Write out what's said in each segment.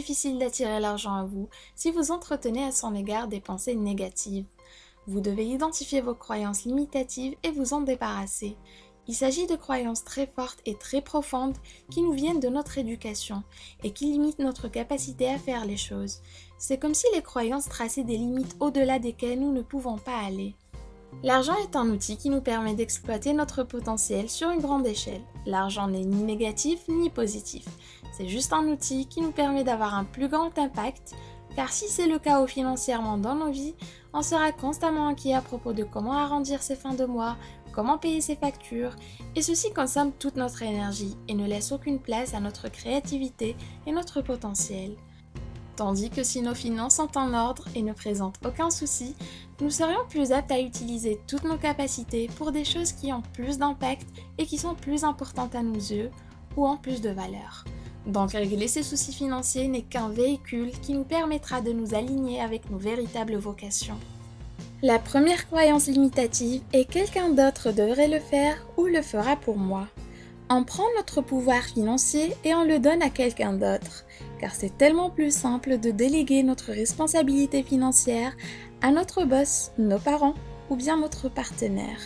difficile d'attirer l'argent à vous si vous entretenez à son égard des pensées négatives. Vous devez identifier vos croyances limitatives et vous en débarrasser. Il s'agit de croyances très fortes et très profondes qui nous viennent de notre éducation et qui limitent notre capacité à faire les choses. C'est comme si les croyances traçaient des limites au-delà desquelles nous ne pouvons pas aller. L'argent est un outil qui nous permet d'exploiter notre potentiel sur une grande échelle. L'argent n'est ni négatif ni positif. C'est juste un outil qui nous permet d'avoir un plus grand impact, car si c'est le chaos financièrement dans nos vies, on sera constamment inquiet à propos de comment arrondir ses fins de mois, comment payer ses factures, et ceci consomme toute notre énergie et ne laisse aucune place à notre créativité et notre potentiel. Tandis que si nos finances sont en ordre et ne présentent aucun souci, nous serions plus aptes à utiliser toutes nos capacités pour des choses qui ont plus d'impact et qui sont plus importantes à nos yeux ou ont plus de valeur. Donc régler ces soucis financiers n'est qu'un véhicule qui nous permettra de nous aligner avec nos véritables vocations. La première croyance limitative est quelqu'un d'autre devrait le faire ou le fera pour moi. On prend notre pouvoir financier et on le donne à quelqu'un d'autre, car c'est tellement plus simple de déléguer notre responsabilité financière à notre boss, nos parents ou bien notre partenaire.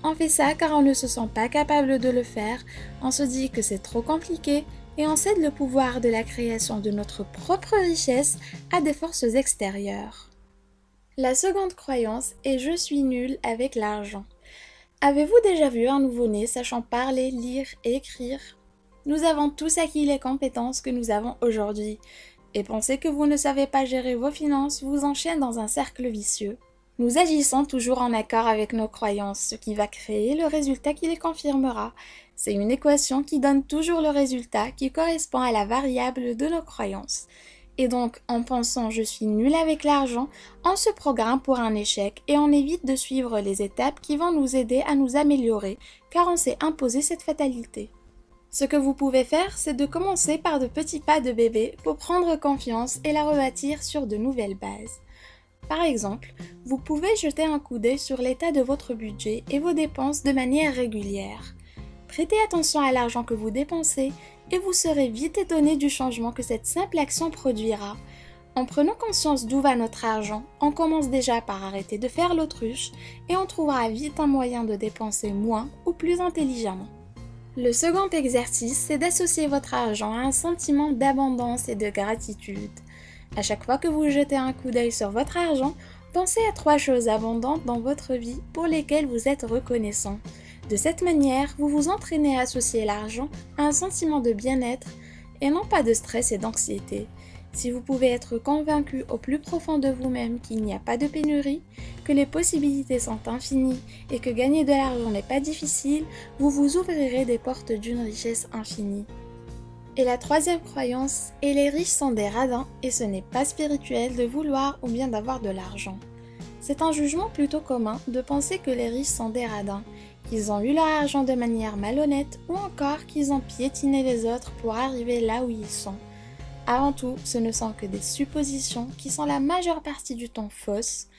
On fait ça car on ne se sent pas capable de le faire, on se dit que c'est trop compliqué et on cède le pouvoir de la création de notre propre richesse à des forces extérieures. La seconde croyance est « je suis nul avec l'argent ». Avez-vous déjà vu un nouveau-né sachant parler, lire et écrire? Nous avons tous acquis les compétences que nous avons aujourd'hui. Et penser que vous ne savez pas gérer vos finances vous enchaîne dans un cercle vicieux. Nous agissons toujours en accord avec nos croyances, ce qui va créer le résultat qui les confirmera. C'est une équation qui donne toujours le résultat qui correspond à la variable de nos croyances. Et donc, en pensant « je suis nul avec l'argent », on se programme pour un échec et on évite de suivre les étapes qui vont nous aider à nous améliorer, car on s'est imposé cette fatalité. Ce que vous pouvez faire, c'est de commencer par de petits pas de bébé pour prendre confiance et la rebâtir sur de nouvelles bases. Par exemple, vous pouvez jeter un coup d'œil sur l'état de votre budget et vos dépenses de manière régulière. Prêtez attention à l'argent que vous dépensez et vous serez vite étonné du changement que cette simple action produira. En prenant conscience d'où va notre argent, on commence déjà par arrêter de faire l'autruche et on trouvera vite un moyen de dépenser moins ou plus intelligemment. Le second exercice, c'est d'associer votre argent à un sentiment d'abondance et de gratitude. À chaque fois que vous jetez un coup d'œil sur votre argent, pensez à 3 choses abondantes dans votre vie pour lesquelles vous êtes reconnaissant. De cette manière, vous vous entraînez à associer l'argent à un sentiment de bien-être et non pas de stress et d'anxiété. Si vous pouvez être convaincu au plus profond de vous-même qu'il n'y a pas de pénurie, que les possibilités sont infinies et que gagner de l'argent n'est pas difficile, vous vous ouvrirez des portes d'une richesse infinie. Et la troisième croyance est les riches sont des radins et ce n'est pas spirituel de vouloir ou bien d'avoir de l'argent. C'est un jugement plutôt commun de penser que les riches sont des radins, qu'ils ont eu leur argent de manière malhonnête ou encore qu'ils ont piétiné les autres pour arriver là où ils sont. Avant tout, ce ne sont que des suppositions qui sont la majeure partie du temps fausses,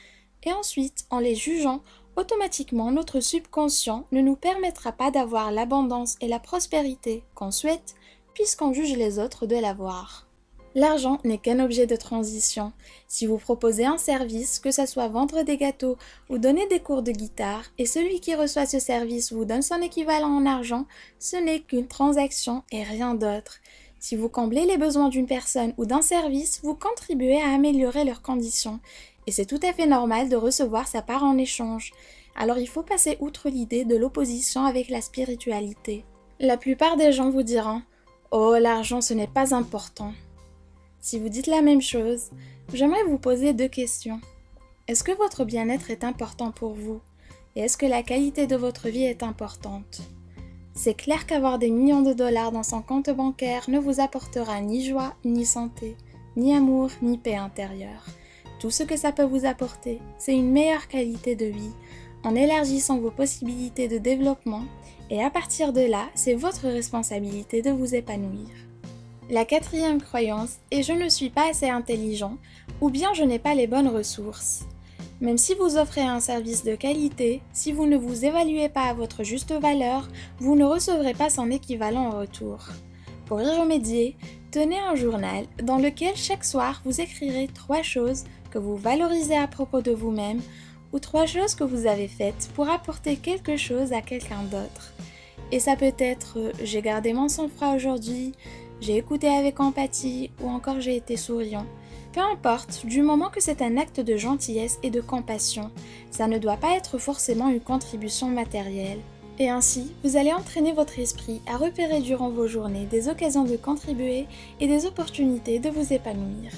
et ensuite, en les jugeant, automatiquement notre subconscient ne nous permettra pas d'avoir l'abondance et la prospérité qu'on souhaite, puisqu'on juge les autres de l'avoir. L'argent n'est qu'un objet de transition. Si vous proposez un service, que ce soit vendre des gâteaux ou donner des cours de guitare, et celui qui reçoit ce service vous donne son équivalent en argent, ce n'est qu'une transaction et rien d'autre. Si vous comblez les besoins d'une personne ou d'un service, vous contribuez à améliorer leurs conditions. Et c'est tout à fait normal de recevoir sa part en échange. Alors il faut passer outre l'idée de l'opposition avec la spiritualité. La plupart des gens vous diront « Oh, l'argent ce n'est pas important ». Si vous dites la même chose, j'aimerais vous poser 2 questions. Est-ce que votre bien-être est important pour vous? Et est-ce que la qualité de votre vie est importante? C'est clair qu'avoir des millions de dollars dans son compte bancaire ne vous apportera ni joie, ni santé, ni amour, ni paix intérieure. Tout ce que ça peut vous apporter, c'est une meilleure qualité de vie, en élargissant vos possibilités de développement, et à partir de là, c'est votre responsabilité de vous épanouir. La 4e croyance est « je ne suis pas assez intelligent » ou bien « je n'ai pas les bonnes ressources ». Même si vous offrez un service de qualité, si vous ne vous évaluez pas à votre juste valeur, vous ne recevrez pas son équivalent en retour. Pour y remédier, tenez un journal dans lequel chaque soir vous écrirez 3 choses que vous valorisez à propos de vous-même ou 3 choses que vous avez faites pour apporter quelque chose à quelqu'un d'autre. Et ça peut être j'ai gardé mon sang-froid aujourd'hui, j'ai écouté avec empathie ou encore j'ai été souriant. Peu importe, du moment que c'est un acte de gentillesse et de compassion, ça ne doit pas être forcément une contribution matérielle. Et ainsi, vous allez entraîner votre esprit à repérer durant vos journées des occasions de contribuer et des opportunités de vous épanouir.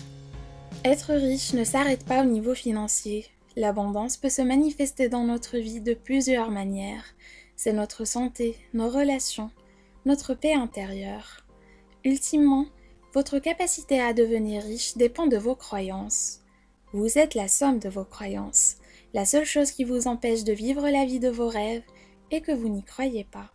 Être riche ne s'arrête pas au niveau financier. L'abondance peut se manifester dans notre vie de plusieurs manières. C'est notre santé, nos relations, notre paix intérieure. Ultimement, votre capacité à devenir riche dépend de vos croyances. Vous êtes la somme de vos croyances. La seule chose qui vous empêche de vivre la vie de vos rêves est que vous n'y croyez pas.